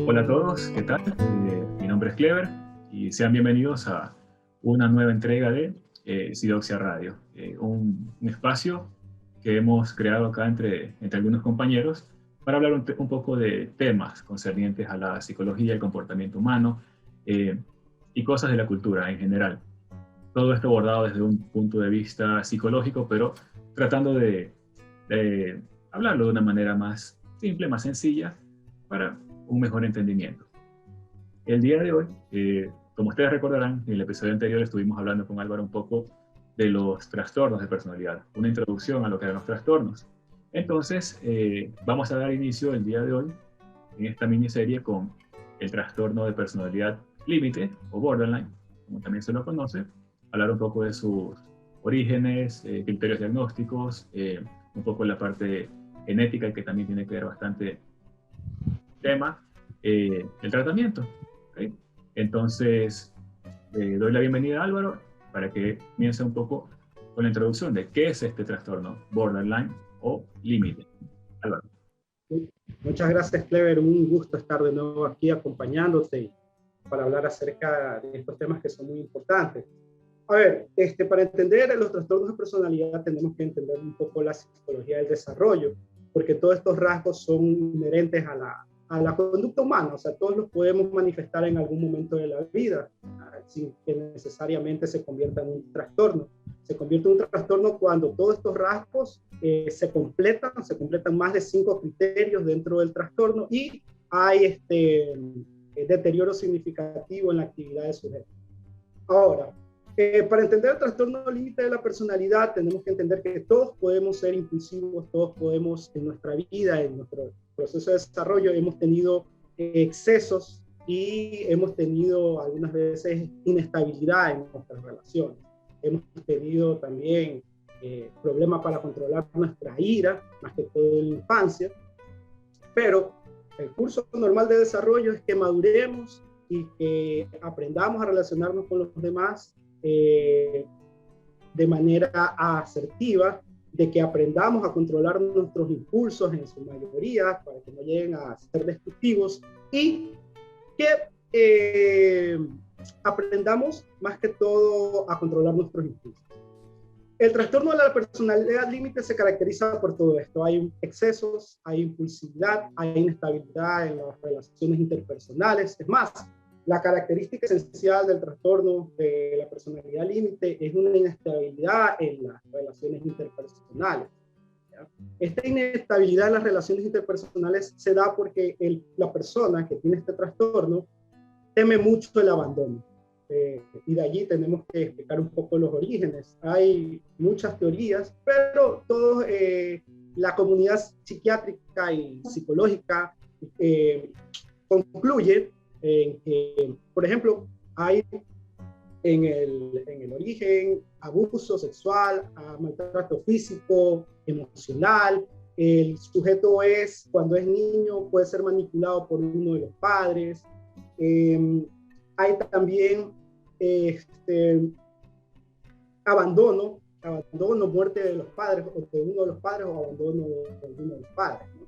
Hola a todos, ¿qué tal? Mi nombre es Clever y sean bienvenidos a una nueva entrega de Sidoxia Radio, un espacio que hemos creado acá entre algunos compañeros para hablar un poco de temas concernientes a la psicología, el comportamiento humano eh, y cosas de la cultura en general. Todo esto abordado desde un punto de vista psicológico, pero tratando de hablarlo de una manera más simple, más sencilla, para un mejor entendimiento. El día de hoy, como ustedes recordarán, en el episodio anterior estuvimos hablando con Álvaro un poco de los trastornos de personalidad, una introducción a lo que eran los trastornos. Entonces, vamos a dar inicio el día de hoy en esta miniserie con el trastorno de personalidad límite o borderline, como también se lo conoce, hablar un poco de sus orígenes, criterios diagnósticos, un poco la parte genética que también tiene que ver bastante tema, el tratamiento. ¿Okay? Entonces, doy la bienvenida a Álvaro para que comience un poco con la introducción de qué es este trastorno borderline o límite. Álvaro. Muchas gracias, Clever. Un gusto estar de nuevo aquí acompañándote para hablar acerca de estos temas que son muy importantes. A ver, para entender los trastornos de personalidad tenemos que entender un poco la psicología del desarrollo, porque todos estos rasgos son inherentes a la conducta humana, o sea, todos los podemos manifestar en algún momento de la vida, sin que necesariamente se convierta en un trastorno. Se convierte en un trastorno cuando todos estos rasgos se completan más de 5 criterios dentro del trastorno y hay deterioro significativo en la actividad del sujeto. Ahora, para entender el trastorno límite de la personalidad, tenemos que entender que todos podemos ser impulsivos, todos podemos en nuestra vida, en nuestro proceso de desarrollo, hemos tenido excesos y hemos tenido algunas veces inestabilidad en nuestras relaciones. Hemos tenido también problemas para controlar nuestra ira, más que todo en la infancia, pero el curso normal de desarrollo es que maduremos y que aprendamos a relacionarnos con los demás de manera asertiva, de que aprendamos a controlar nuestros impulsos en su mayoría para que no lleguen a ser destructivos y que aprendamos más que todo a controlar nuestros impulsos. El trastorno de la personalidad límite se caracteriza por todo esto. Hay excesos, hay impulsividad, hay inestabilidad en las relaciones interpersonales. Es más, la característica esencial del trastorno de la personalidad límite es una inestabilidad en las relaciones interpersonales. ¿Ya? Esta inestabilidad en las relaciones interpersonales se da porque la persona que tiene este trastorno teme mucho el abandono. Y de allí tenemos que explicar un poco los orígenes. Hay muchas teorías, pero la comunidad psiquiátrica y psicológica concluye que, por ejemplo, hay en el origen abuso sexual, maltrato físico, emocional. El sujeto cuando es niño, puede ser manipulado por uno de los padres. Hay también abandono, muerte de los padres, o de uno de los padres, o abandono de uno de los padres, ¿no?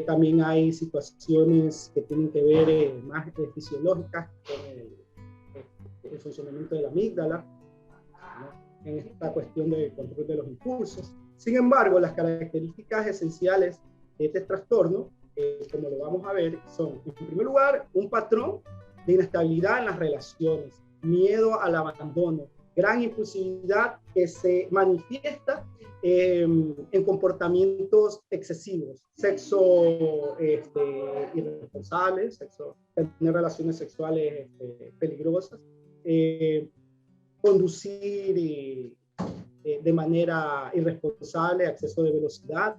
También hay situaciones que tienen que ver más fisiológicas con el funcionamiento de la amígdala, ¿no? En esta cuestión del control de los impulsos. Sin embargo, las características esenciales de este trastorno, como lo vamos a ver, son, en primer lugar, un patrón de inestabilidad en las relaciones, miedo al abandono, gran impulsividad que se manifiesta en comportamientos excesivos, sexo irresponsable, tener relaciones sexuales peligrosas, conducir de manera irresponsable, exceso de velocidad,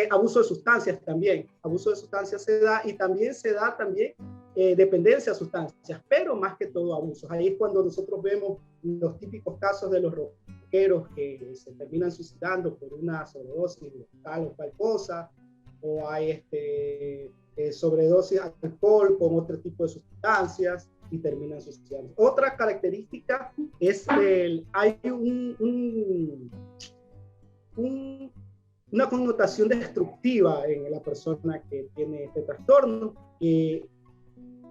abuso de sustancias también. Abuso de sustancias se da y también se da dependencia a sustancias, pero más que todo abusos. Ahí es cuando nosotros vemos los típicos casos de los rockeros que se terminan suicidando por una sobredosis de tal o cual cosa, o hay sobredosis de alcohol con otro tipo de sustancias y terminan suicidando. Otra característica es hay una connotación destructiva en la persona que tiene este trastorno, que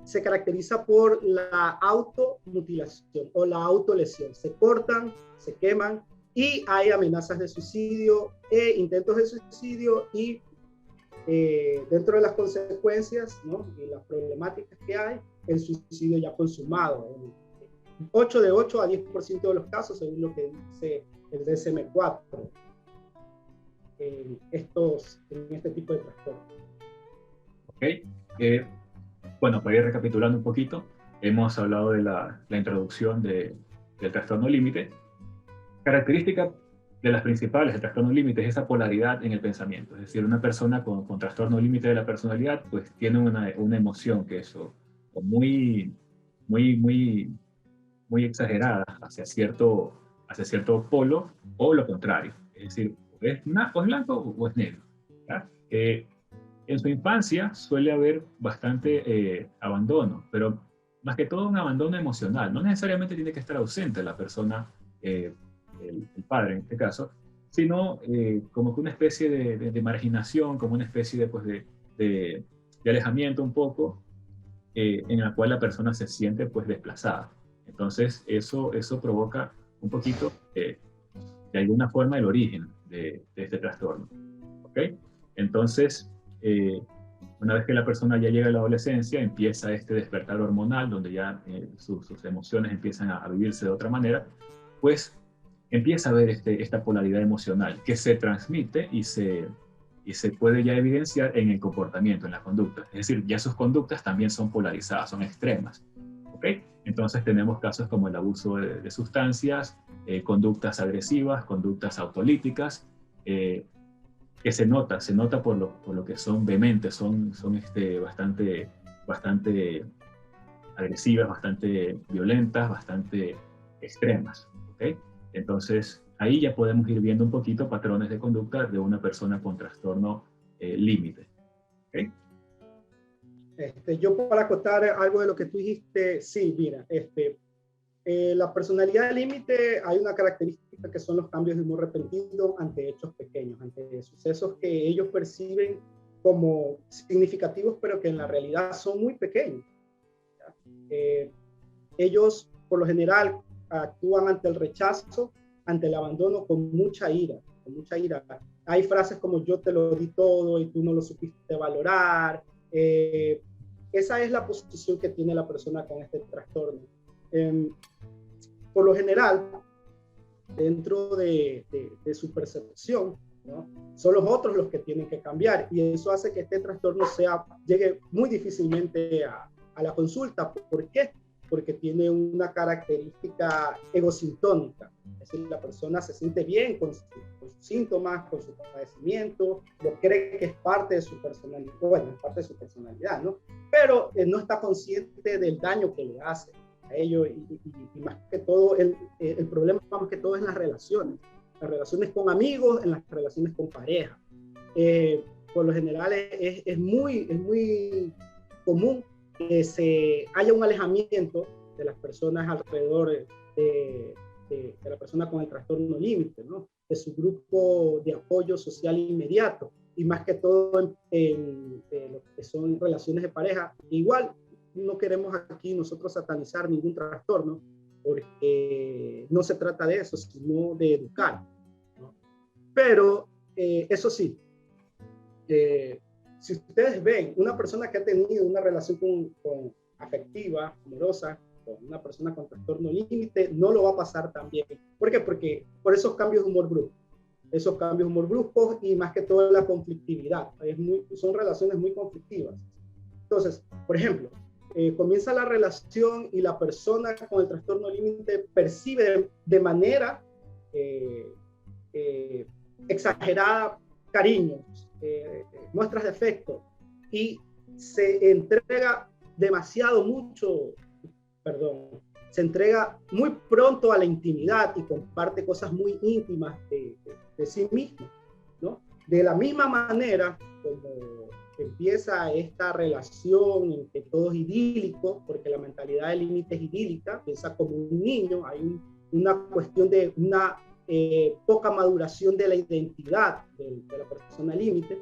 se caracteriza por la automutilación o la autolesión. Se cortan, se queman y hay amenazas de suicidio e intentos de suicidio y dentro de las consecuencias, ¿no?, y las problemáticas que hay, el suicidio ya consumado. 8 a 10% de los casos, según lo que dice el DSM-4, en este tipo de trastornos. Ok. Bueno, para ir recapitulando un poquito, hemos hablado de la introducción del trastorno límite. Característica de las principales del trastorno límite es esa polaridad en el pensamiento. Es decir, una persona con trastorno límite de la personalidad pues tiene una emoción que es muy, muy, muy, muy exagerada hacia cierto polo o lo contrario. Es decir, o es blanco o es negro. En su infancia suele haber bastante abandono, pero más que todo un abandono emocional. No necesariamente tiene que estar ausente la persona, el padre en este caso, sino como que una especie de marginación, como una especie de alejamiento un poco, en la cual la persona se siente pues desplazada. Entonces eso provoca un poquito, de alguna forma, el origen de este trastorno. ¿Okay? Entonces, una vez que la persona ya llega a la adolescencia, empieza este despertar hormonal, donde ya sus emociones empiezan a vivirse de otra manera, pues empieza a ver esta polaridad emocional que se transmite y se puede ya evidenciar en el comportamiento, en la conducta. Es decir, ya sus conductas también son polarizadas, son extremas. ¿Okay? Entonces tenemos casos como el abuso de sustancias, conductas agresivas, conductas autolíticas, que se nota por lo que son vehementes, son bastante agresivas, bastante violentas, bastante extremas. ¿Okay? Entonces, ahí ya podemos ir viendo un poquito patrones de conducta de una persona con trastorno límite. ¿Okay? Yo, para acotar algo de lo que tú dijiste, sí, mira, la personalidad límite, hay una característica que son los cambios de humor repentino ante hechos pequeños, ante sucesos que ellos perciben como significativos, pero que en la realidad son muy pequeños. Ellos, por lo general, actúan ante el rechazo, ante el abandono, con mucha ira, con mucha ira. Hay frases como yo te lo di todo y tú no lo supiste valorar. Esa es la posición que tiene la persona con este trastorno. Por lo general, dentro de su percepción, ¿no?, son los otros los que tienen que cambiar, y eso hace que este trastorno llegue muy difícilmente a la consulta. ¿Por qué? Porque tiene una característica egosintónica. Es decir, la persona se siente bien con sus síntomas, con su padecimiento, lo cree que es parte de su personalidad, bueno, es parte de su personalidad, ¿no? Pero no está consciente del daño que le hace a ello, y más que todo, el problema más que todo es las relaciones con amigos, en las relaciones con pareja. Por lo general es muy común que haya un alejamiento de las personas alrededor de la persona con el trastorno límite, ¿no?, de su grupo de apoyo social inmediato, y más que todo en lo que son relaciones de pareja. Igual, no queremos aquí nosotros satanizar ningún trastorno, porque no se trata de eso, sino de educar, ¿no? Pero eso sí, si ustedes ven una persona que ha tenido una relación afectiva, amorosa, con una persona con trastorno límite, no lo va a pasar tan bien. ¿Por qué? Porque por esos cambios de humor bruscos, y más que todo la conflictividad. Son relaciones muy conflictivas. Entonces, por ejemplo, comienza la relación y la persona con el trastorno límite percibe de manera exagerada cariños, muestras de afecto, y se entrega se entrega muy pronto a la intimidad y comparte cosas muy íntimas de sí mismo, ¿no? De la misma manera como empieza esta relación en que todo es idílico, porque la mentalidad del límite es idílica, piensa como un niño, hay una cuestión de una poca maduración de la identidad de la persona límite.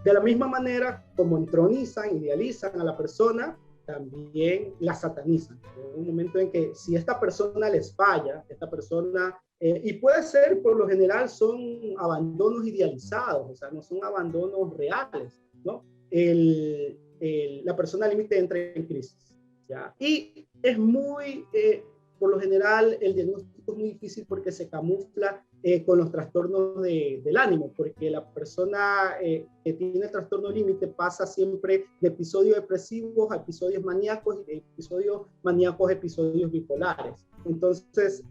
De la misma manera, como entronizan, idealizan a la persona, también la satanizan. En un momento en que si esta persona les falla, esta persona, y puede ser, por lo general, son abandonos idealizados, o sea, no son abandonos reales, ¿no? La persona límite entra en crisis, ¿ya? Y es muy, por lo general, el diagnóstico es muy difícil porque se camufla con los trastornos del ánimo, porque la persona que tiene el trastorno límite pasa siempre de episodios depresivos a episodios maníacos y de episodios maníacos a episodios bipolares. Entonces,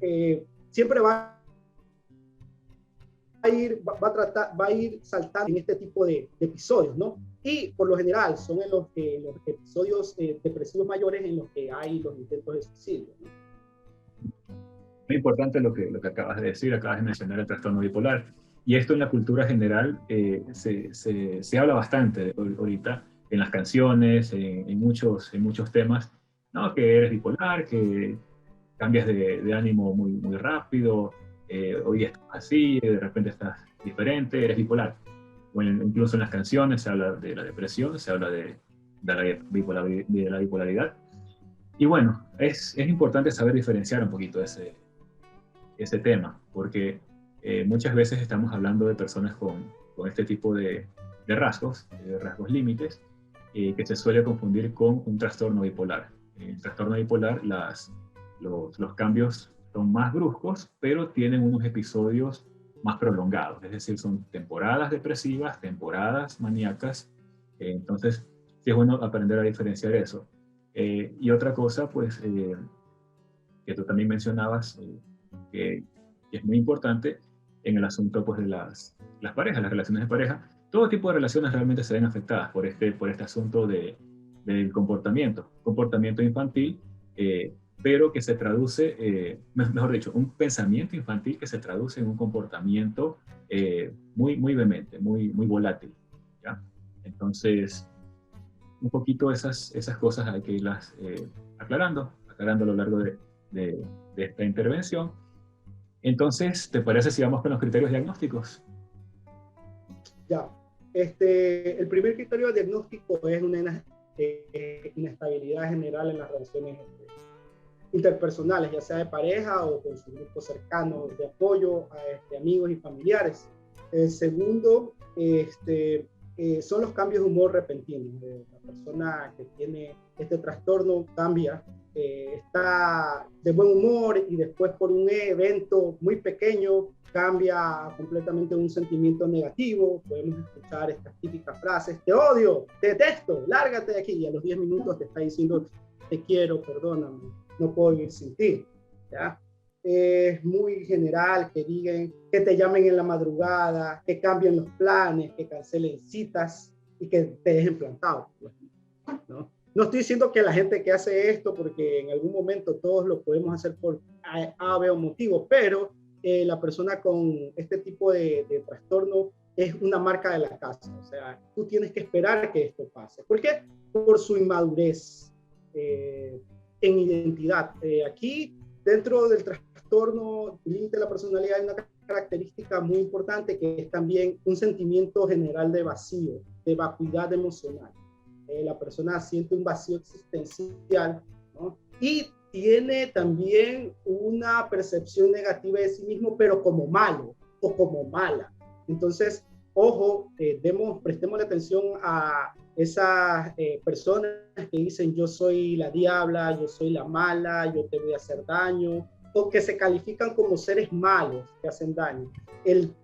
siempre va a ir saltando en este tipo de episodios, ¿no? Y por lo general son en los episodios depresivos mayores en los que hay los intentos de suicidio, ¿no? Muy importante lo que acabas de decir, acabas de mencionar el trastorno bipolar. Y esto en la cultura general se habla bastante ahorita en las canciones, en muchos temas, ¿no? Que eres bipolar, que cambias de ánimo muy rápido, hoy estás así, de repente estás diferente, eres bipolar. Bueno, incluso en las canciones se habla de la depresión, se habla de la bipolaridad. Y bueno, es importante saber diferenciar un poquito ese tema, porque muchas veces estamos hablando de personas con este tipo de rasgos límites, que se suele confundir con un trastorno bipolar. En el trastorno bipolar los cambios son más bruscos, pero tienen unos episodios más prolongados, es decir, son temporadas depresivas, temporadas maníacas, entonces sí es bueno aprender a diferenciar eso. Y otra cosa, pues, que tú también mencionabas, que es muy importante en el asunto, pues, de las parejas, las relaciones de pareja. Todo tipo de relaciones realmente se ven afectadas por este asunto del comportamiento infantil, pero que se traduce, mejor dicho, un pensamiento infantil que se traduce en un comportamiento muy vehemente, muy volátil, ¿ya? Entonces, un poquito esas cosas hay que irlas aclarando a lo largo de esta intervención. Entonces, ¿te parece si vamos con los criterios diagnósticos? Ya. El primer criterio diagnóstico es una inestabilidad general en las relaciones interpersonales, ya sea de pareja o con su grupo cercano de apoyo, amigos y familiares. El segundo son los cambios de humor repentinos. La persona que tiene este trastorno cambia, está de buen humor y después por un evento muy pequeño cambia completamente un sentimiento negativo. Podemos escuchar estas típicas frases: te odio, te detesto, lárgate de aquí, y a los 10 minutos te está diciendo te quiero, perdóname, no puedo vivir sin ti, ¿ya? Es muy general que digan, que te llamen en la madrugada, que cambien los planes, que cancelen citas y que te dejen plantado, ¿no? No estoy diciendo que la gente que hace esto, porque en algún momento todos lo podemos hacer por A, B o motivo, pero la persona con este tipo de trastorno es una marca de la casa. O sea, tú tienes que esperar que esto pase. ¿Por qué? Por su inmadurez en identidad. Aquí, dentro del trastorno límite de la personalidad, hay una característica muy importante que es también un sentimiento general de vacío, de vacuidad emocional. La persona siente un vacío existencial, ¿no? Y tiene también una percepción negativa de sí mismo, pero como malo o como mala. Entonces, ojo, prestemos atención a esas personas que dicen yo soy la diabla, yo soy la mala, yo te voy a hacer daño, o que se califican como seres malos que hacen daño.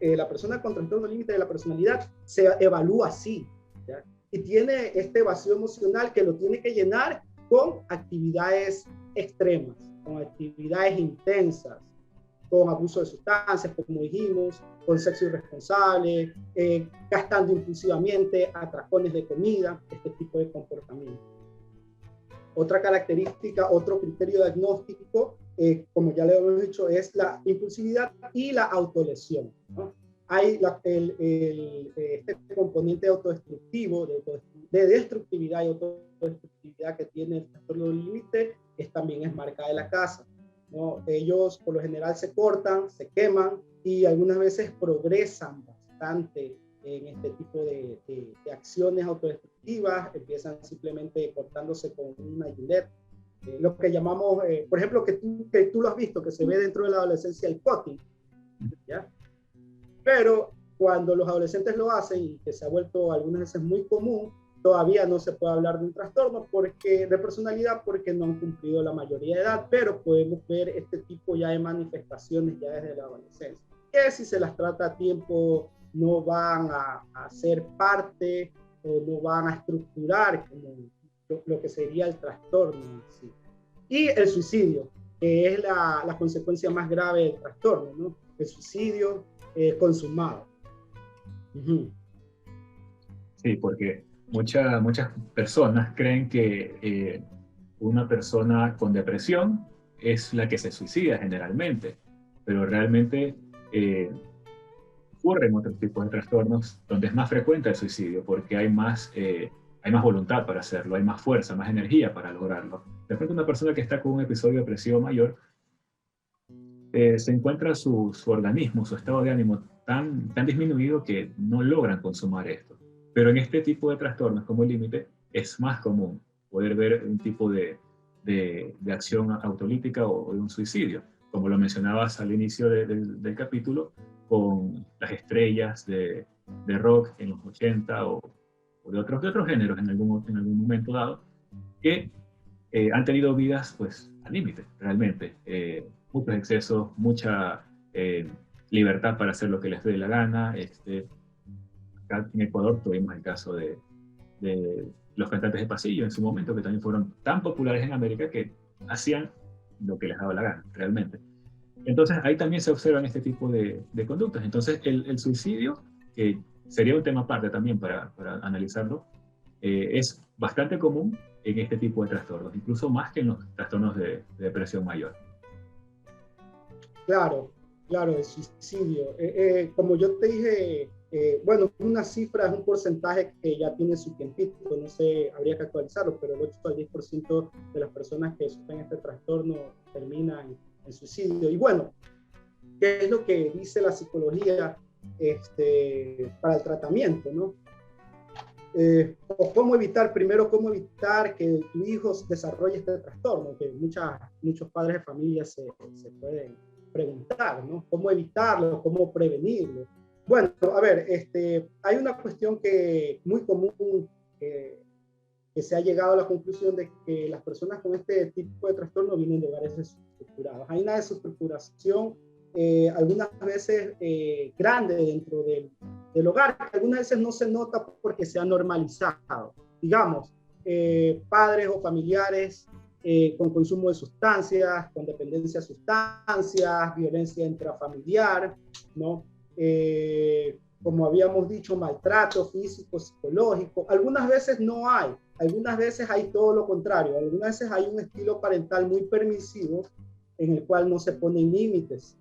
La persona con trastorno límite de la personalidad se evalúa así, ¿ya? Y tiene este vacío emocional que lo tiene que llenar con actividades extremas, con actividades intensas, con abuso de sustancias, como dijimos, con sexo irresponsable, gastando impulsivamente, atracones de comida, este tipo de comportamiento. Otra característica, otro criterio diagnóstico, como ya le hemos dicho, es la impulsividad y la autolesión, ¿no? Hay este componente autodestructivo, de destructividad y autodestructividad que tiene el trastorno límite, también es marca de la casa. ¿no? Ellos por lo general se cortan, se queman y algunas veces progresan bastante en este tipo de acciones autodestructivas, empiezan simplemente cortándose con una gilet. Lo que llamamos, por ejemplo, que tú lo has visto, que se ve dentro de la adolescencia el cutting, ¿ya? Pero cuando los adolescentes lo hacen, y que se ha vuelto algunas veces muy común, todavía no se puede hablar de un trastorno de personalidad porque no han cumplido la mayoría de edad, pero podemos ver este tipo ya de manifestaciones ya desde la adolescencia, que si se las trata a tiempo no van a ser parte o no van a estructurar como lo que sería el trastorno en sí. Y el suicidio, que es la consecuencia más grave del trastorno, ¿no? El suicidio consumado. Uh-huh. Sí, porque muchas personas creen que una persona con depresión es la que se suicida generalmente, pero realmente eh, ocurren otros tipos de trastornos donde es más frecuente el suicidio porque hay más voluntad para hacerlo, hay más fuerza, más energía para lograrlo. De repente una persona que está con un episodio depresivo mayor se encuentra su organismo, su estado de ánimo tan disminuido que no logran consumar esto. Pero en este tipo de trastornos como el límite es más común poder ver un tipo de acción autolítica o de un suicidio, como lo mencionabas al inicio del capítulo, con las estrellas de rock en los 80 o de otros géneros en algún momento dado, que han tenido vidas pues al límite, realmente. Muchos excesos, mucha libertad para hacer lo que les dé la gana. Acá en Ecuador tuvimos el caso de los cantantes de pasillo en su momento, que también fueron tan populares en América que hacían lo que les daba la gana, realmente. Entonces ahí también se observan este tipo de conductas. Entonces el suicidio, que sería un tema aparte también para analizarlo, es bastante común en este tipo de trastornos, incluso más que en los trastornos de depresión mayor. Claro, claro, el suicidio. Como yo te dije, bueno, una cifra es un porcentaje que ya tiene su tiempito, no sé, habría que actualizarlo, pero el 8 al 10% de las personas que sufren este trastorno terminan en suicidio. Y bueno, ¿qué es lo que dice la psicología para el tratamiento, ¿no? O cómo evitar que tu hijo desarrolle este trastorno, que muchos padres de familia se pueden preguntar, ¿no? ¿Cómo evitarlo? ¿Cómo prevenirlo? Bueno, a ver, hay una cuestión que muy común que se ha llegado a la conclusión de que las personas con este tipo de trastorno vienen de hogares desestructurados. Hay una desestructuración algunas veces grande dentro del hogar, que algunas veces no se nota porque se ha normalizado. Digamos, padres o familiares con consumo de sustancias, con dependencia de sustancias, violencia intrafamiliar, ¿no? Como habíamos dicho, maltrato físico, psicológico. Algunas veces no hay, algunas veces hay todo lo contrario, algunas veces hay un estilo parental muy permisivo en el cual no se ponen límites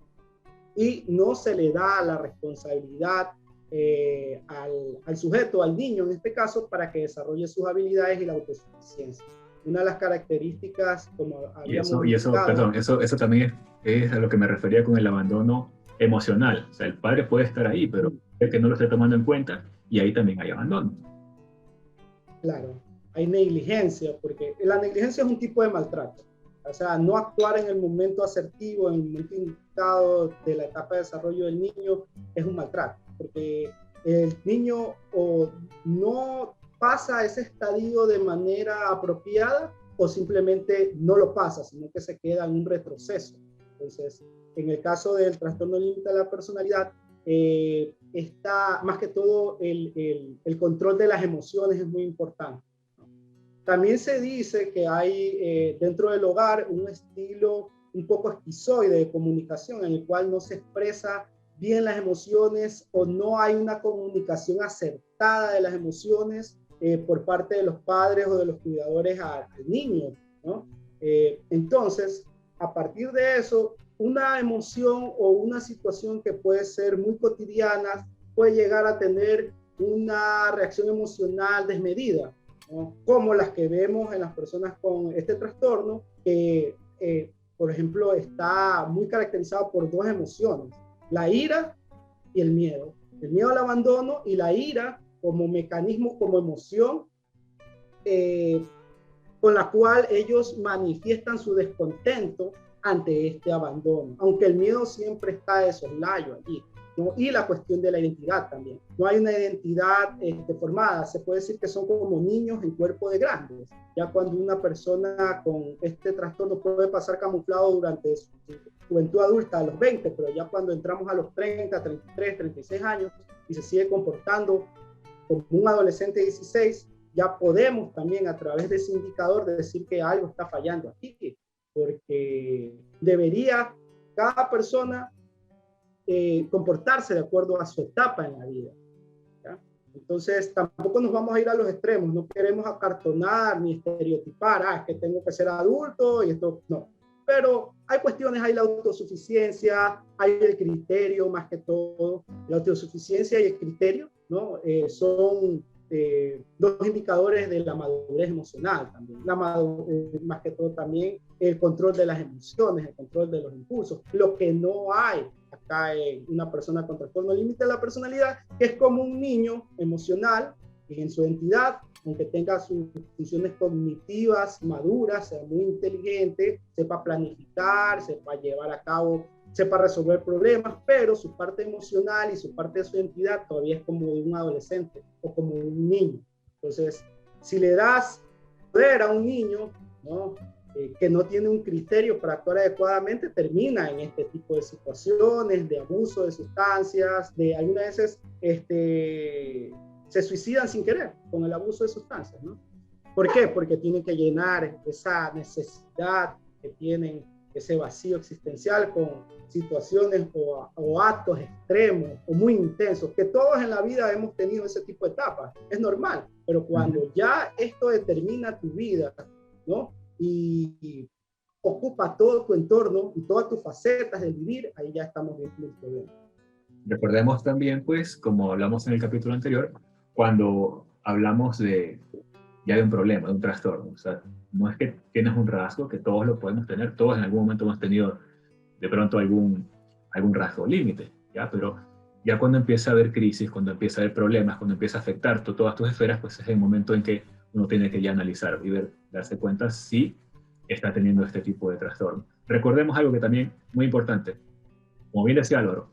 y no se le da la responsabilidad al sujeto, al niño en este caso, para que desarrolle sus habilidades y la autosuficiencia. Una de las características, como habíamos perdón, eso también es a lo que me refería con el abandono emocional. O sea, el padre puede estar ahí, pero es que no lo esté tomando en cuenta y ahí también hay abandono. Claro, hay negligencia, porque la negligencia es un tipo de maltrato. O sea, no actuar en el momento asertivo, en el momento indicado de la etapa de desarrollo del niño es un maltrato, porque el niño o no pasa ese estadio de manera apropiada o simplemente no lo pasa, sino que se queda en un retroceso. Entonces, en el caso del trastorno límite de la personalidad, está más que todo el control de las emociones es muy importante. También se dice que hay dentro del hogar un estilo un poco esquizoide de comunicación en el cual no se expresa bien las emociones o no hay una comunicación acertada de las emociones por parte de los padres o de los cuidadores al niño, ¿no? Entonces, a partir de eso, una emoción o una situación que puede ser muy cotidiana puede llegar a tener una reacción emocional desmedida, ¿no? Como las que vemos en las personas con este trastorno, que por ejemplo, está muy caracterizado por dos emociones, la ira y el miedo. El miedo al abandono y la ira como mecanismo, como emoción, con la cual ellos manifiestan su descontento ante este abandono, aunque el miedo siempre está de soslayo allí, ¿no? Y la cuestión de la identidad también. No hay una identidad formada, se puede decir que son como niños en cuerpo de grandes. Ya cuando una persona con este trastorno puede pasar camuflado durante su juventud adulta a los 20, pero ya cuando entramos a los 30, 33, 36 años y se sigue comportando como un adolescente de 16, ya podemos también a través de ese indicador decir que algo está fallando aquí, porque debería cada persona comportarse de acuerdo a su etapa en la vida, ¿ya? Entonces tampoco nos vamos a ir a los extremos, no queremos acartonar ni estereotipar, es que tengo que ser adulto y esto, no. Pero hay cuestiones, hay la autosuficiencia, hay el criterio más que todo. La autosuficiencia y el criterio, ¿no? Son dos indicadores de la madurez emocional también. Más que todo también el control de las emociones, el control de los impulsos. Lo que no hay acá en una persona con trastorno límite de la personalidad, que es como un niño emocional en su identidad, aunque tenga sus funciones cognitivas maduras, sea muy inteligente, sepa planificar, sepa llevar a cabo, sepa resolver problemas, pero su parte emocional y su parte de su identidad todavía es como de un adolescente o como un niño. Entonces, si le das poder a un niño, ¿no? Que no tiene un criterio para actuar adecuadamente, termina en este tipo de situaciones de abuso de sustancias, de algunas veces se suicidan sin querer con el abuso de sustancias, ¿no? ¿Por qué? Porque tienen que llenar esa necesidad que tienen, ese vacío existencial con situaciones o actos extremos o muy intensos, que todos en la vida hemos tenido ese tipo de etapas, es normal, pero cuando ya esto determina tu vida, ¿no? Y ocupa todo tu entorno y todas tus facetas de vivir, ahí ya estamos viendo el problema. Recordemos también, pues, como hablamos en el capítulo anterior, cuando hablamos ya de un problema, de un trastorno. O sea, no es que tienes un rasgo, que todos lo podemos tener, todos en algún momento hemos tenido de pronto algún rasgo límite, ¿ya? Pero ya cuando empieza a haber crisis, cuando empieza a haber problemas, cuando empieza a afectar todas tus esferas, pues es el momento en que uno tiene que ya analizar y ver, darse cuenta si está teniendo este tipo de trastorno. Recordemos algo que también muy importante, como bien decía Álvaro,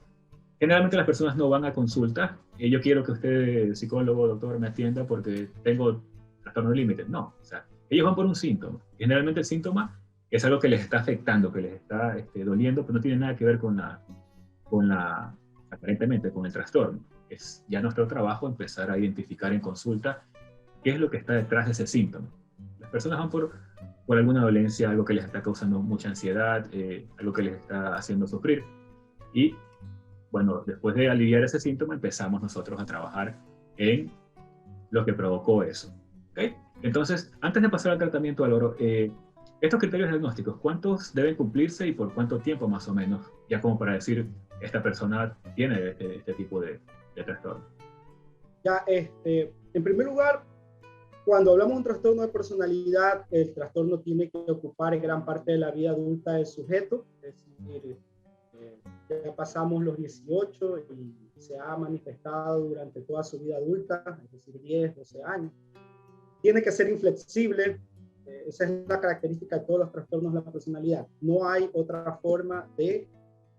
generalmente las personas no van a consulta, yo quiero que usted, psicólogo, doctor, me atienda porque tengo trastorno de límite. No, o sea, ellos van por un síntoma. Generalmente el síntoma es algo que les está afectando, que les está doliendo, pero no tiene nada que ver aparentemente, con el trastorno. Es ya nuestro trabajo empezar a identificar en consulta qué es lo que está detrás de ese síntoma. Las personas van por alguna dolencia, algo que les está causando mucha ansiedad, algo que les está haciendo sufrir. Y bueno, después de aliviar ese síntoma, empezamos nosotros a trabajar en lo que provocó eso. ¿Okay? Entonces, antes de pasar al tratamiento, Álvaro, estos criterios diagnósticos, ¿cuántos deben cumplirse y por cuánto tiempo más o menos? Ya como para decir, esta persona tiene este tipo de trastorno. Ya, en primer lugar, cuando hablamos de un trastorno de personalidad, el trastorno tiene que ocupar gran parte de la vida adulta del sujeto, es decir, ya pasamos los 18 y se ha manifestado durante toda su vida adulta, es decir, 10, 12 años. Tiene que ser inflexible, esa es la característica de todos los trastornos de la personalidad. No hay otra forma de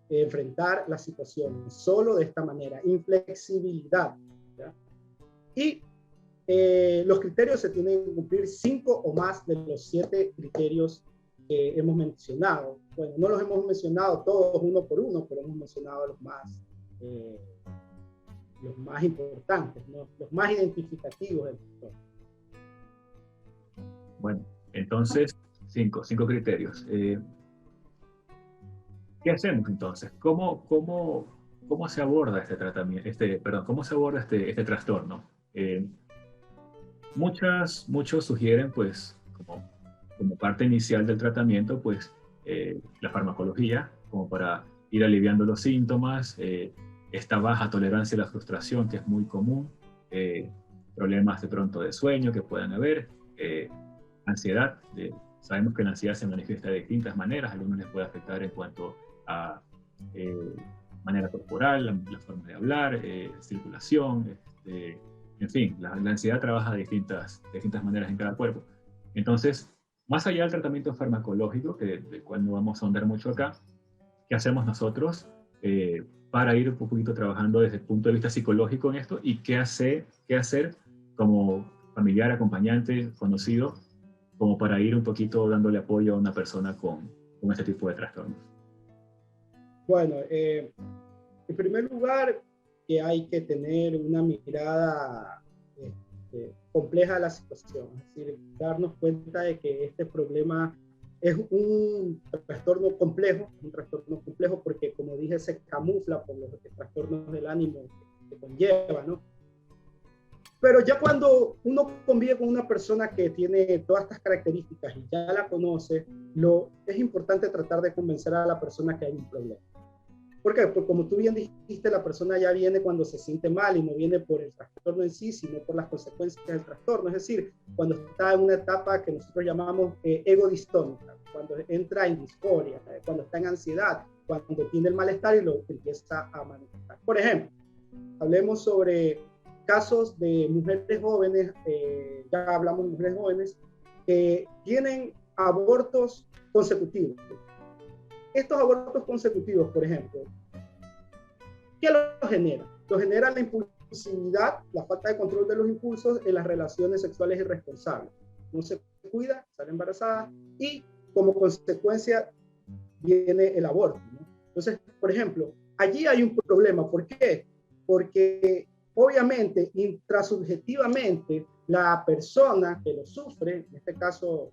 enfrentar la situación, solo de esta manera, inflexibilidad, ¿ya? Y los criterios se tienen que cumplir 5 o más de los 7 criterios que hemos mencionado. Bueno, no los hemos mencionado todos uno por uno, pero hemos mencionado los más importantes, ¿no? Los más identificativos del sector. Bueno, entonces, 5 criterios. ¿Qué hacemos entonces? ¿Cómo se aborda este tratamiento? ¿Cómo se aborda este trastorno? Muchos sugieren, pues, como parte inicial del tratamiento, pues, la farmacología, como para ir aliviando los síntomas, esta baja tolerancia a la frustración, que es muy común, problemas de pronto de sueño que puedan haber, ansiedad, sabemos que la ansiedad se manifiesta de distintas maneras. A algunos les puede afectar en cuanto a manera corporal, la forma de hablar, circulación, en fin, la ansiedad trabaja de distintas maneras en cada cuerpo. Entonces, más allá del tratamiento farmacológico, del cual no vamos a ahondar mucho acá, ¿qué hacemos nosotros para ir un poquito trabajando desde el punto de vista psicológico en esto? ¿Y qué hacer como familiar, acompañante, conocido, como para ir un poquito dándole apoyo a una persona con este tipo de trastornos? Bueno, en primer lugar, que hay que tener una mirada compleja de la situación, es decir, darnos cuenta de que este problema es un trastorno complejo porque, como dije, se camufla por los trastornos del ánimo que conlleva, ¿no? Pero ya cuando uno convive con una persona que tiene todas estas características y ya la conoce, es importante tratar de convencer a la persona que hay un problema. ¿Por qué? Porque como tú bien dijiste, la persona ya viene cuando se siente mal y no viene por el trastorno en sí, sino por las consecuencias del trastorno. Es decir, cuando está en una etapa que nosotros llamamos ego distónica, cuando entra en disforia, cuando está en ansiedad, cuando tiene el malestar y lo empieza a manifestar. Por ejemplo, hablemos sobre casos de mujeres jóvenes, ya hablamos de mujeres jóvenes, que tienen abortos consecutivos. Estos abortos consecutivos, por ejemplo, ¿qué lo genera? Lo genera la impulsividad, la falta de control de los impulsos en las relaciones sexuales irresponsables. No se cuida, sale embarazada y como consecuencia viene el aborto, ¿no? Entonces, por ejemplo, allí hay un problema. ¿Por qué? Porque obviamente, intrasubjetivamente, la persona que lo sufre, en este caso,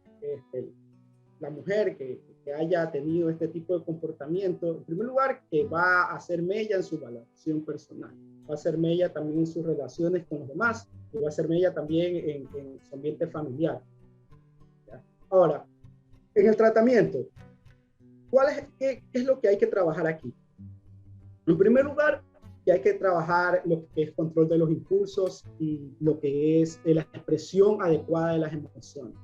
la mujer que haya tenido este tipo de comportamiento, en primer lugar, que va a hacer mella en su valoración personal, va a hacer mella también en sus relaciones con los demás, y va a hacer mella también en su ambiente familiar. ¿Ya? Ahora, en el tratamiento, qué es lo que hay que trabajar aquí? En primer lugar, que hay que trabajar lo que es control de los impulsos y lo que es la expresión adecuada de las emociones.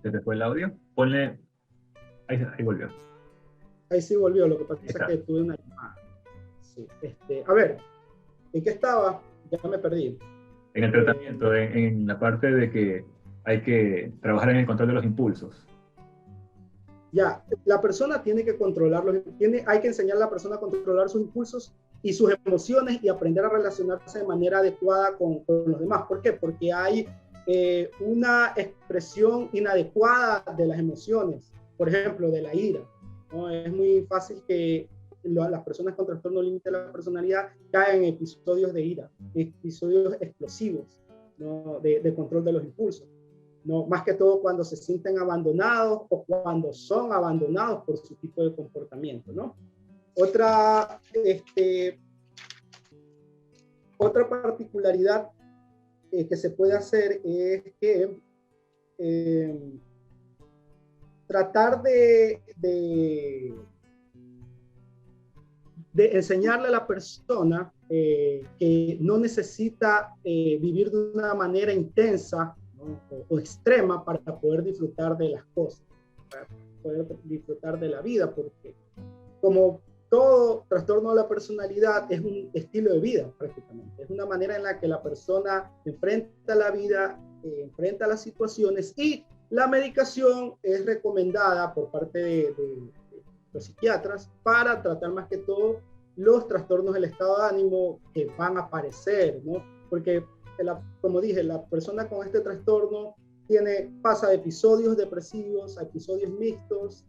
¿Se te fue el audio? Ponle... Ahí volvió. Ahí sí volvió, lo que pasa es que tuve una llamada. Sí, a ver, ¿en qué estaba? Ya me perdí. En el tratamiento, en la parte de que hay que trabajar en el control de los impulsos. Ya, la persona tiene que controlarlos, hay que enseñar a la persona a controlar sus impulsos y sus emociones y aprender a relacionarse de manera adecuada con los demás. ¿Por qué? Porque hay una expresión inadecuada de las emociones, por ejemplo, de la ira, ¿no? Es muy fácil que las personas con trastorno límite de la personalidad caen en episodios de ira, episodios explosivos, ¿no? de control de los impulsos. No, más que todo cuando se sienten abandonados o cuando son abandonados por su tipo de comportamiento, ¿no? Otra particularidad que se puede hacer es que tratar de enseñarle a la persona que no necesita vivir de una manera intensa, ¿no? o extrema para poder disfrutar de las cosas, para poder disfrutar de la vida, porque como todo trastorno de la personalidad es un estilo de vida prácticamente, es una manera en la que la persona enfrenta la vida, enfrenta las situaciones, y la medicación es recomendada por parte de los psiquiatras para tratar más que todo los trastornos del estado de ánimo que van a aparecer, ¿no? Porque como dije, la persona con este trastorno pasa de episodios depresivos a episodios mixtos,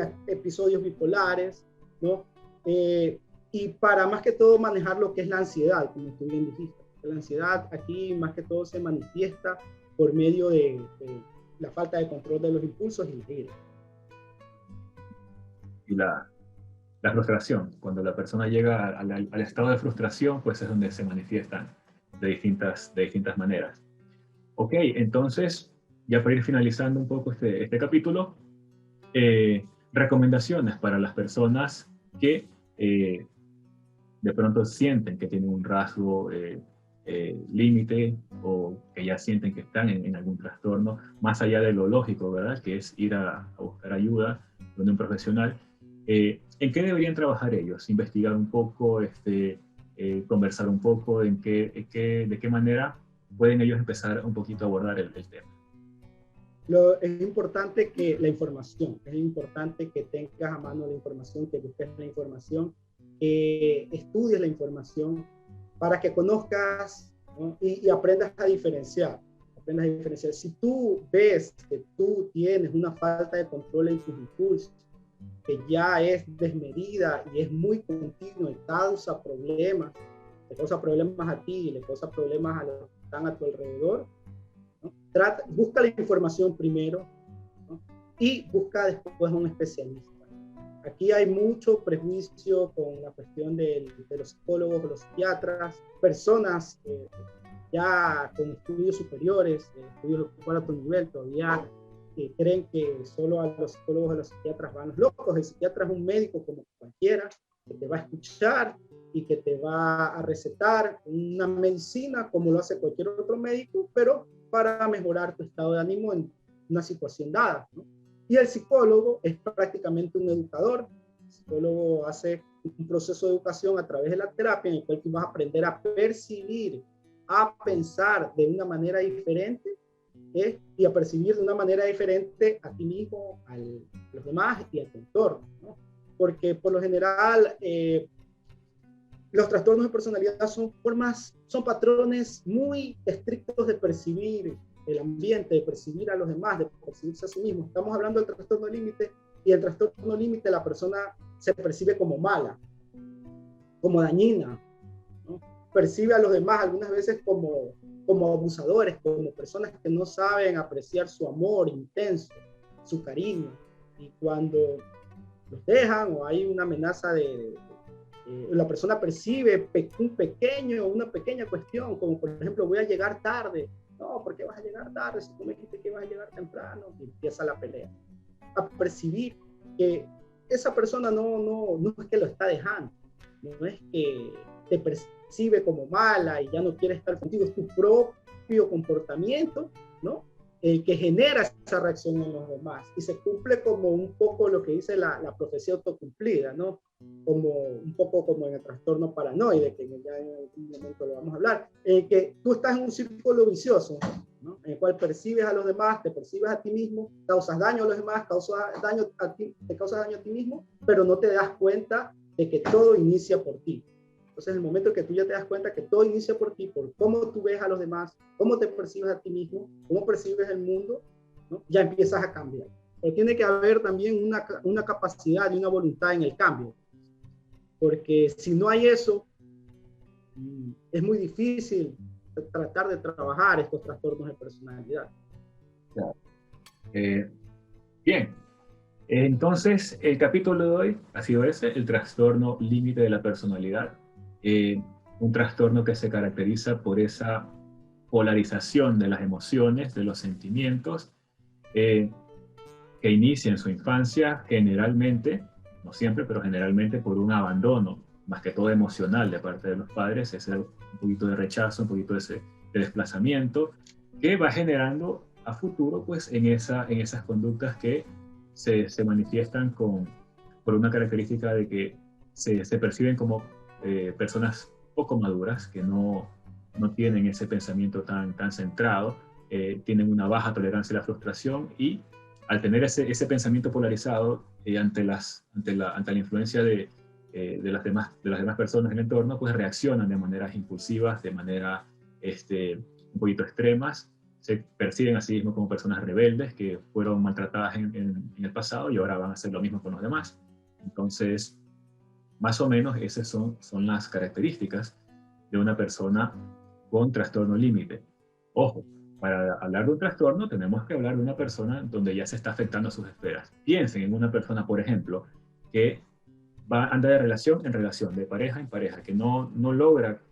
a episodios bipolares, ¿no? Y para más que todo manejar lo que es la ansiedad, como tú bien dijiste. La ansiedad aquí más que todo se manifiesta por medio de la falta de control de los impulsos y la ira. Y la frustración, cuando la persona llega al estado de frustración, pues es donde se manifiestan de distintas maneras. Ok, entonces, ya para ir finalizando un poco este capítulo, recomendaciones para las personas que de pronto sienten que tienen un rasgo límite o que ya sienten que están en algún trastorno, más allá de lo lógico, ¿verdad? Que es ir a buscar ayuda de un profesional. ¿En qué deberían trabajar ellos? Investigar un poco, conversar un poco, de qué manera pueden ellos empezar un poquito a abordar el tema. Es importante que la información, es importante que tengas a mano la información, que busques la información, que estudies la información para que conozcas, ¿no? y aprendas a diferenciar. Aprendas a diferenciar. Si tú ves que tú tienes una falta de control en tus impulsos, que ya es desmedida y es muy continua y causa problemas, le causa problemas a ti, le causa problemas a los que están a tu alrededor, ¿no? Busca la información primero, ¿no? Y busca después a un especialista. Aquí hay mucho prejuicio con la cuestión de los psicólogos, los psiquiatras, personas ya con estudios superiores, estudios de alto nivel, todavía creen que solo a los psicólogos, a los psiquiatras van los locos. El psiquiatra es un médico como cualquiera, que te va a escuchar y que te va a recetar una medicina como lo hace cualquier otro médico, pero para mejorar tu estado de ánimo en una situación dada, ¿no? Y el psicólogo es prácticamente un educador. El psicólogo hace un proceso de educación a través de la terapia en el cual tú vas a aprender a percibir, a pensar de una manera diferente, y a percibir de una manera diferente a ti mismo, a los demás y a tu entorno, ¿no? Porque por lo general los trastornos de personalidad son patrones muy estrictos de percibir el ambiente, de percibir a los demás, de percibirse a sí mismo. Estamos hablando del trastorno límite, y el trastorno límite la persona se percibe como mala, como dañina, ¿no? Percibe a los demás algunas veces como abusadores, como personas que no saben apreciar su amor intenso, su cariño, y cuando los dejan o hay una amenaza la persona percibe una pequeña cuestión, como por ejemplo, voy a llegar tarde. No, ¿por qué vas a llegar tarde si tú me dijiste que ibas a llegar temprano? Y empieza la pelea. A percibir que esa persona no es que lo está dejando, no es que te percibe como mala y ya no quiere estar contigo, es tu propio comportamiento, ¿no? Que genera esa reacción en los demás, y se cumple como un poco lo que dice la profecía autocumplida, ¿no? Como un poco como en el trastorno paranoide, que ya en algún momento lo vamos a hablar, que tú estás en un círculo vicioso, ¿no? En el cual percibes a los demás, te percibes a ti mismo, causas daño a los demás, te causas daño a ti mismo, pero no te das cuenta de que todo inicia por ti. Entonces, en el momento que tú ya te das cuenta que todo inicia por ti, por cómo tú ves a los demás, cómo te percibes a ti mismo, cómo percibes el mundo, ¿no? Ya empiezas a cambiar. Pero tiene que haber también una capacidad y una voluntad en el cambio. Porque si no hay eso, es muy difícil tratar de trabajar estos trastornos de personalidad. Claro. Bien. Entonces, el capítulo de hoy ha sido ese, el trastorno límite de la personalidad. Un trastorno que se caracteriza por esa polarización de las emociones, de los sentimientos, que inicia en su infancia generalmente, no siempre, pero generalmente por un abandono, más que todo emocional de parte de los padres, ese un poquito de rechazo, un poquito de desplazamiento, que va generando a futuro pues en esas conductas que se manifiestan por una característica de que se perciben como personas poco maduras, que no tienen ese pensamiento tan centrado, tienen una baja tolerancia a la frustración, y al tener ese pensamiento polarizado ante la influencia de las demás personas en el entorno, pues reaccionan de maneras impulsivas, de manera un poquito extremas, se perciben a sí mismos como personas rebeldes que fueron maltratadas en el pasado y ahora van a hacer lo mismo con los demás. Entonces, más o menos esas son las características de una persona con trastorno límite. Ojo, para hablar de un trastorno tenemos que hablar de una persona donde ya se está afectando sus esferas. Piensen en una persona, por ejemplo, que anda de relación en relación, de pareja en pareja, que no logra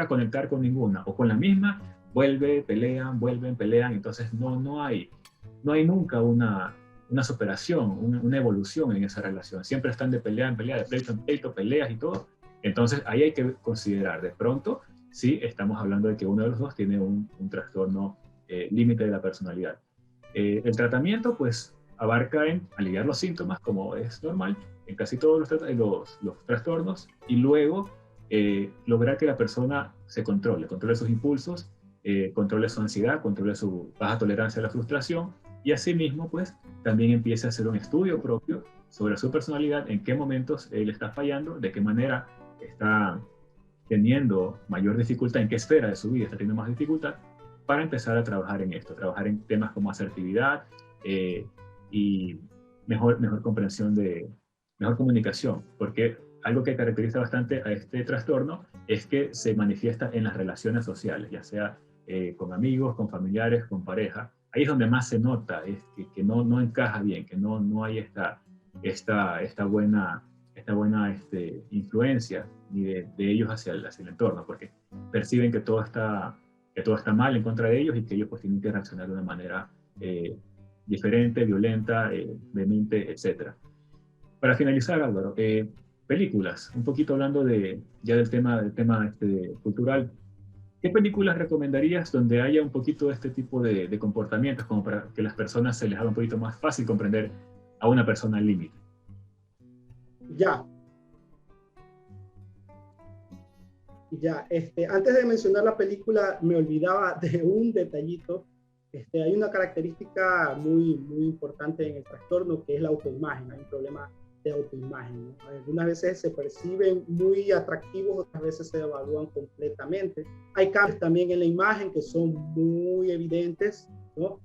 conectar con ninguna, o con la misma, vuelven, pelean, entonces no hay nunca una superación, una evolución en esa relación. Siempre están de pelea en pelea, de pleito en pleito, peleas y todo, Entonces, ahí hay que considerar, de pronto, si estamos hablando de que uno de los dos tiene un trastorno límite de la personalidad. El tratamiento, pues, abarca en aliviar los síntomas, como es normal en casi todos los trastornos, y luego lograr que la persona se controle sus impulsos, controle su ansiedad, controle su baja tolerancia a la frustración, y asimismo, pues, también empiece a hacer un estudio propio sobre su personalidad, en qué momentos él está fallando, de qué manera está teniendo mayor dificultad, en qué esfera de su vida está teniendo más dificultad, para empezar a trabajar en esto, trabajar en temas como asertividad y mejor comprensión mejor comunicación, porque algo que caracteriza bastante a este trastorno es que se manifiesta en las relaciones sociales, ya sea con amigos, con familiares, con pareja. Ahí es donde más se nota es que no encaja bien, que no hay esta buena influencia ni de ellos hacia el entorno, porque perciben que todo está mal en contra de ellos y que ellos pues tienen que reaccionar de una manera diferente, violenta, vehemente, etc. Para finalizar, Álvaro, películas, un poquito hablando ya del tema cultural, ¿qué películas recomendarías donde haya un poquito de este tipo de comportamientos, como para que las personas se les haga un poquito más fácil comprender a una persona al límite? Ya, antes de mencionar la película, me olvidaba de un detallito. Hay una característica muy importante en el trastorno, que es la autoimagen. Hay un problema de autoimagen, ¿no? Algunas veces se perciben muy atractivos, otras veces se evalúan completamente. Hay cambios también en la imagen que son muy evidentes, ¿no?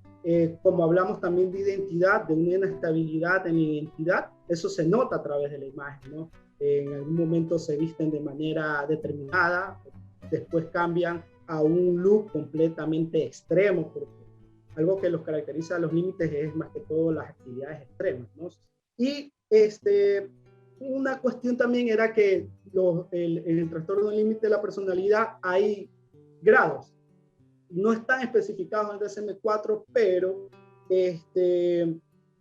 Como hablamos también de identidad, de una inestabilidad en la identidad, eso se nota a través de la imagen, ¿no? En algún momento se visten de manera determinada, después cambian a un look completamente extremo, porque algo que los caracteriza a los límites es más que todo las actividades extremas, ¿no? Y una cuestión también era que en el trastorno límite de la personalidad hay grados. No están especificados en el DSM-4, pero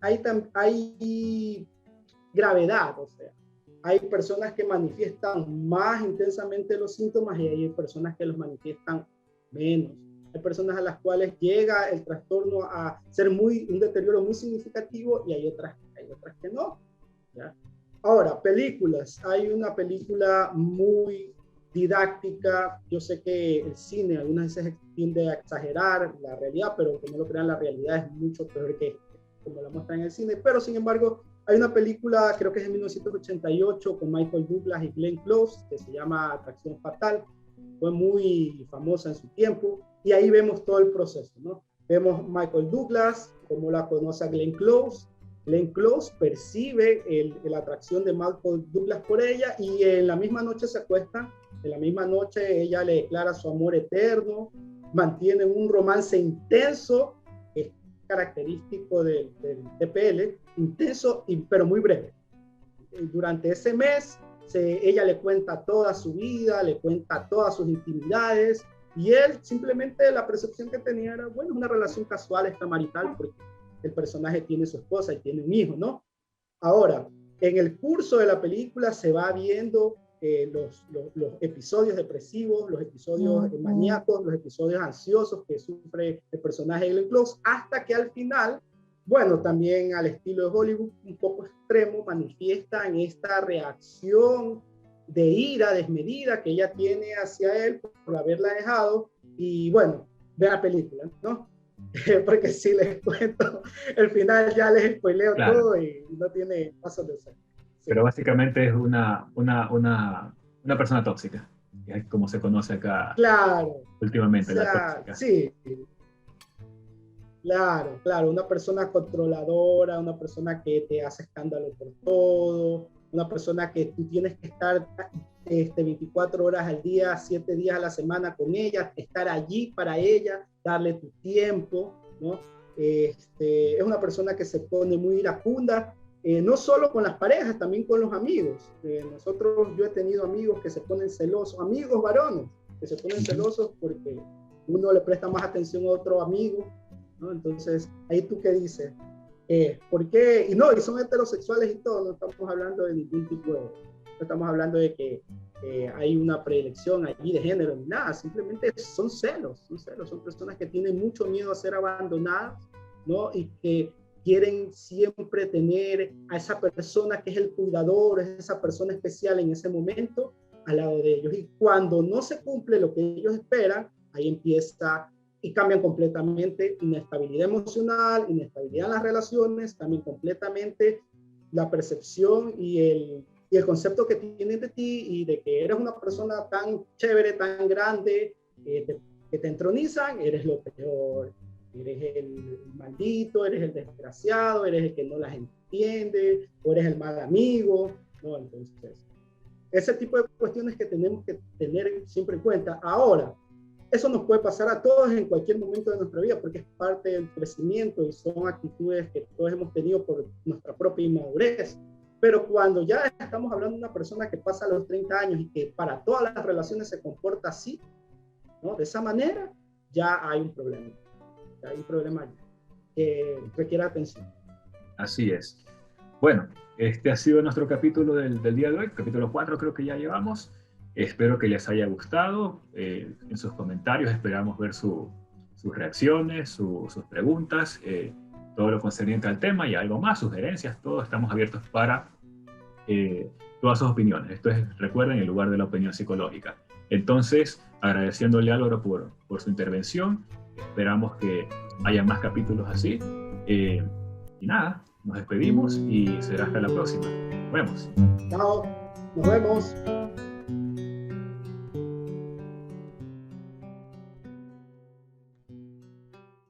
hay gravedad, o sea, hay personas que manifiestan más intensamente los síntomas y hay personas que los manifiestan menos. Hay personas a las cuales llega el trastorno a ser un deterioro muy significativo y hay otras que no, ¿ya? Ahora, películas. Hay una película muy didáctica. Yo sé que el cine algunas veces tiende a exagerar la realidad, pero que no lo crean, la realidad es mucho peor que como la muestran en el cine. Pero, sin embargo, hay una película, creo que es de 1988, con Michael Douglas y Glenn Close, que se llama Atracción Fatal. Fue muy famosa en su tiempo, y ahí vemos todo el proceso, ¿no? Vemos Michael Douglas, cómo la conoce a Glenn Close. Glenn Close percibe la atracción de Michael Douglas por ella, y en la misma noche se acuestan. En la misma noche ella le declara su amor eterno, mantienen un romance intenso, que es característico del TPL, intenso pero muy breve. Durante ese mes ella le cuenta toda su vida, le cuenta todas sus intimidades, y él simplemente la percepción que tenía era, bueno, una relación casual extramarital, porque el personaje tiene su esposa y tiene un hijo, ¿no? Ahora, en el curso de la película se va viendo los episodios depresivos, los episodios maníacos, los episodios ansiosos que sufre el personaje de Glenn Close, hasta que al final, bueno, también al estilo de Hollywood, un poco extremo, manifiestan esta reacción de ira desmedida que ella tiene hacia él por haberla dejado. Y bueno, ve la película, ¿no? Porque si les cuento el final ya les spoileo, claro, todo y no tiene pasos de ser. Sí. Pero básicamente es una persona tóxica, que es como se conoce acá, claro, últimamente, o sea, la tóxica. Sí, claro, una persona controladora, una persona que te hace escándalo por todo, una persona que tú tienes que estar 24 horas al día, 7 días a la semana con ella, estar allí para ella, darle tu tiempo, ¿no? Es una persona que se pone muy iracunda, no solo con las parejas, también con los amigos. Yo he tenido amigos que se ponen celosos, amigos varones, que se ponen celosos porque uno le presta más atención a otro amigo, ¿no? Entonces, ahí tú qué dices, ¿por qué? Y son heterosexuales y todo, no estamos hablando de ningún tipo no estamos hablando de que hay una predilección allí de género, ni nada, simplemente son celos, son personas que tienen mucho miedo a ser abandonadas, ¿no? Y que quieren siempre tener a esa persona que es el cuidador, es esa persona especial en ese momento al lado de ellos. Y cuando no se cumple lo que ellos esperan, ahí empieza y cambian completamente: inestabilidad emocional, inestabilidad en las relaciones, cambian completamente la percepción y el concepto que tienen de ti y de que eres una persona tan chévere, tan grande, que te entronizan. Eres lo peor, eres el maldito, eres el desgraciado, eres el que no las entiende, o eres el mal amigo, ¿no? Entonces, ese tipo de cuestiones que tenemos que tener siempre en cuenta. Ahora, eso nos puede pasar a todos en cualquier momento de nuestra vida, porque es parte del crecimiento y son actitudes que todos hemos tenido por nuestra propia inmadurez. Pero cuando ya estamos hablando de una persona que pasa los 30 años y que para todas las relaciones se comporta así, ¿no? De esa manera, ya hay un problema. Ya hay un problema que requiere atención. Así es. Bueno, este ha sido nuestro capítulo del día de hoy, capítulo 4 creo que ya llevamos. Espero que les haya gustado. En sus comentarios esperamos ver sus reacciones, sus preguntas, todo lo concerniente al tema y algo más, sugerencias, todo. Estamos abiertos para todas sus opiniones. Esto es, recuerden, el lugar de la opinión psicológica. Entonces, agradeciéndole a Álvaro por su intervención. Esperamos que haya más capítulos así. Y nada, nos despedimos y será hasta la próxima. Nos vemos. Chao, nos vemos.